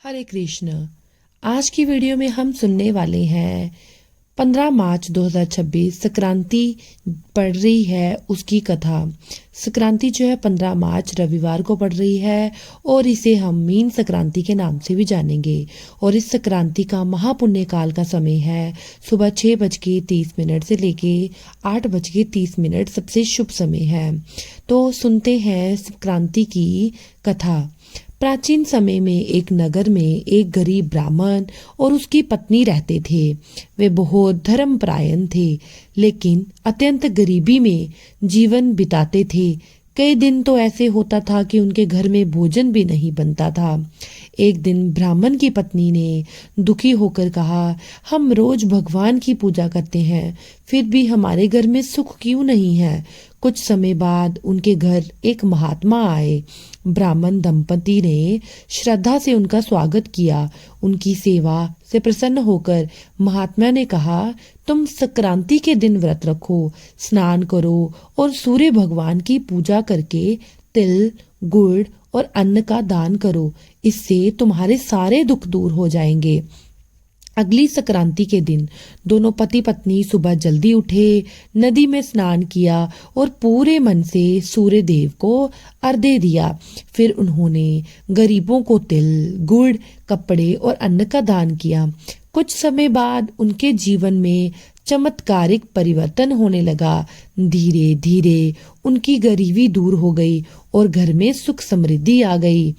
हरे कृष्ण। आज की वीडियो में हम सुनने वाले हैं 15 मार्च 2026 संक्रांति पड़ रही है उसकी कथा। संक्रांति जो है 15 मार्च रविवार को पड़ रही है और इसे हम मीन संक्रांति के नाम से भी जानेंगे। और इस संक्रांति का महापुण्य काल का समय है सुबह 6:30 से लेके 8:30 सबसे शुभ समय है। तो सुनते हैं संक्रांति की कथा। प्राचीन समय में एक नगर में एक गरीब ब्राह्मण और उसकी पत्नी रहते थे। वे बहुत धर्मपरायण थे, लेकिन अत्यंत गरीबी में जीवन बिताते थे। कई दिन तो ऐसे होता था कि उनके घर में भोजन भी नहीं बनता था। एक दिन ब्राह्मण की पत्नी ने दुखी होकर कहा, हम रोज भगवान की पूजा करते हैं, फिर भी हमारे घर में सुख क्यों नहीं है। कुछ समय बाद उनके घर एक महात्मा आए। ब्राह्मण दंपति ने श्रद्धा से उनका स्वागत किया। उनकी सेवा से प्रसन्न होकर महात्मा ने कहा, तुम संक्रांति के दिन व्रत रखो, स्नान करो और सूर्य भगवान की पूजा करके तिल, गुड़ और अन्न का दान करो। इससे तुम्हारे सारे दुख दूर हो जाएंगे। अगली संक्रांति के दिन दोनों पति पत्नी सुबह जल्दी उठे, नदी में स्नान किया और पूरे मन से सूर्य देव को अर्घ्य दिया। फिर उन्होंने गरीबों को तिल, गुड़, कपड़े और अन्न का दान किया। कुछ समय बाद उनके जीवन में चमत्कारिक परिवर्तन होने लगा। धीरे धीरे उनकी गरीबी दूर हो गई और घर में सुख समृद्धि आ गई।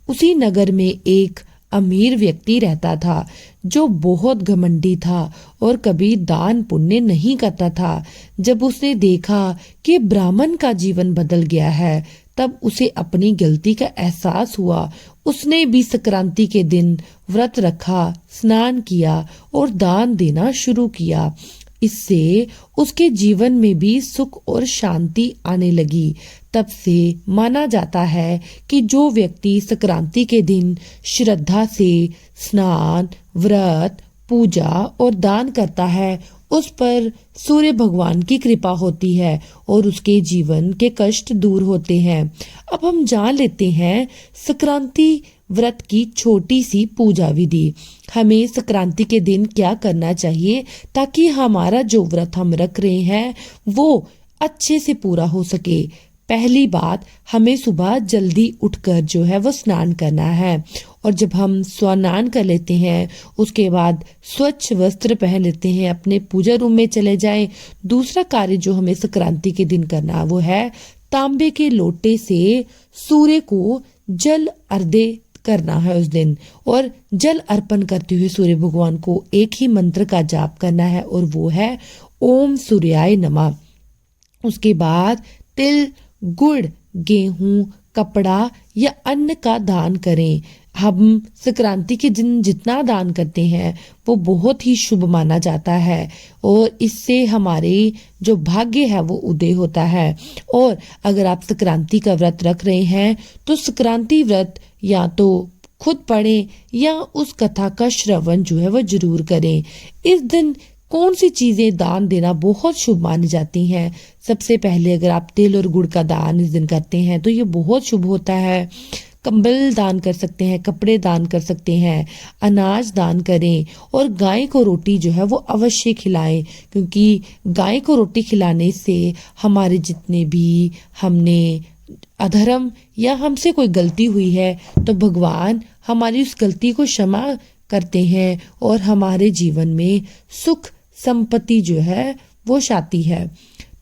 उसी नगर में एक अमीर व्यक्ति रहता था जो बहुत घमंडी था और कभी दान पुण्य नहीं करता था। जब उसने देखा कि ब्राह्मण का जीवन बदल गया है, तब उसे अपनी गलती का एहसास हुआ। उसने भी संक्रांति के दिन व्रत रखा, स्नान किया और दान देना शुरू किया। इससे उसके जीवन में भी सुख और शांति आने लगी। तब से माना जाता है कि जो व्यक्ति संक्रांति के दिन श्रद्धा से स्नान, व्रत, पूजा और दान करता है, उस पर सूर्य भगवान की कृपा होती है और उसके जीवन के कष्ट दूर होते हैं। अब हम जान लेते हैं संक्रांति व्रत की छोटी सी पूजा विधि। हमें संक्रांति के दिन क्या करना चाहिए ताकि हमारा जो व्रत हम रख रहे हैं वो अच्छे से पूरा हो सके। पहली बात, हमें सुबह जल्दी उठकर जो है वो स्नान करना है। और जब हम स्नान कर लेते हैं उसके बाद स्वच्छ वस्त्र पहन लेते हैं, अपने पूजा रूम में चले जाएं। दूसरा कार्य जो हमें संक्रांति के दिन करना वो है तांबे के लोटे से सूर्य को जल अर्घ्य करना है उस दिन। और जल अर्पण करते हुए सूर्य भगवान को एक ही मंत्र का जाप करना है और वो है ओम सूर्याय नमः। उसके बाद तिल, गुड़, गेहूं, कपड़ा या अन्न का दान करें। हम संक्रांति के दिन जितना दान करते हैं वो बहुत ही शुभ माना जाता है और इससे हमारे जो भाग्य है वो उदय होता है। और अगर आप संक्रांति का व्रत रख रहे हैं तो संक्रांति व्रत या तो खुद पढ़ें या उस कथा का श्रवण जो है वो जरूर करें। इस दिन कौन सी चीजें दान देना बहुत शुभ मानी जाती हैं? सबसे पहले अगर आप तिल और गुड़ का दान इस दिन करते हैं तो ये बहुत शुभ होता है। कंबल दान कर सकते हैं, कपड़े दान कर सकते हैं, अनाज दान करें और गाय को रोटी जो है वो अवश्य खिलाएं, क्योंकि गाय को रोटी खिलाने से हमारे जितने भी हमने अधर्म या हमसे कोई गलती हुई है तो भगवान हमारी उस गलती को क्षमा करते हैं और हमारे जीवन में सुख संपत्ति जो है वो शाती है।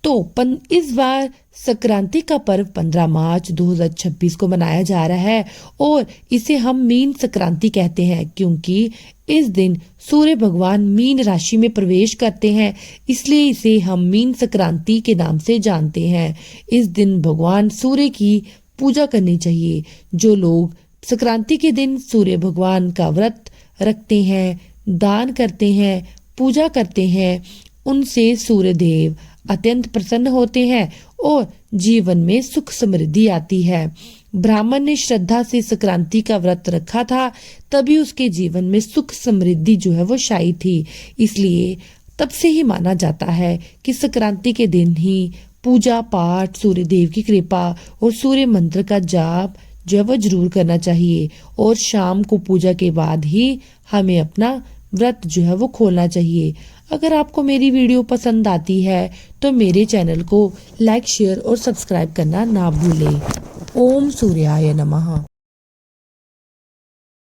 तो इस बार संक्रांति का पर्व 15 मार्च 2026 को मनाया जा रहा है और इसे हम मीन संक्रांति कहते हैं, क्योंकि इस दिन सूर्य भगवान मीन राशि में प्रवेश करते हैं, इसलिए इसे हम मीन संक्रांति के नाम से जानते हैं। इस दिन भगवान सूर्य की पूजा करनी चाहिए। जो लोग संक्रांति के दिन सूर्य भगवान का व्रत रखते हैं, दान करते हैं, पूजा करते हैं, उनसे सूर्य देव अत्यंत प्रसन्न होते हैं और जीवन में सुख समृद्धि आती है। ब्राह्मण ने श्रद्धा से संक्रांति का व्रत रखा था, तभी उसके जीवन में सुख समृद्धि जो है वो छाई थी। इसलिए तब से ही माना जाता है कि संक्रांति के दिन ही पूजा पाठ, सूर्य देव की कृपा और सूर्य मंत्र का जाप जो है वो जरूर करना चाहिए और शाम को पूजा के बाद ही हमें अपना व्रत जो है वो खोलना चाहिए। अगर आपको मेरी वीडियो पसंद आती है तो मेरे चैनल को लाइक शेयर और सब्सक्राइब करना ना भूलें। ओम सूर्याय नमः।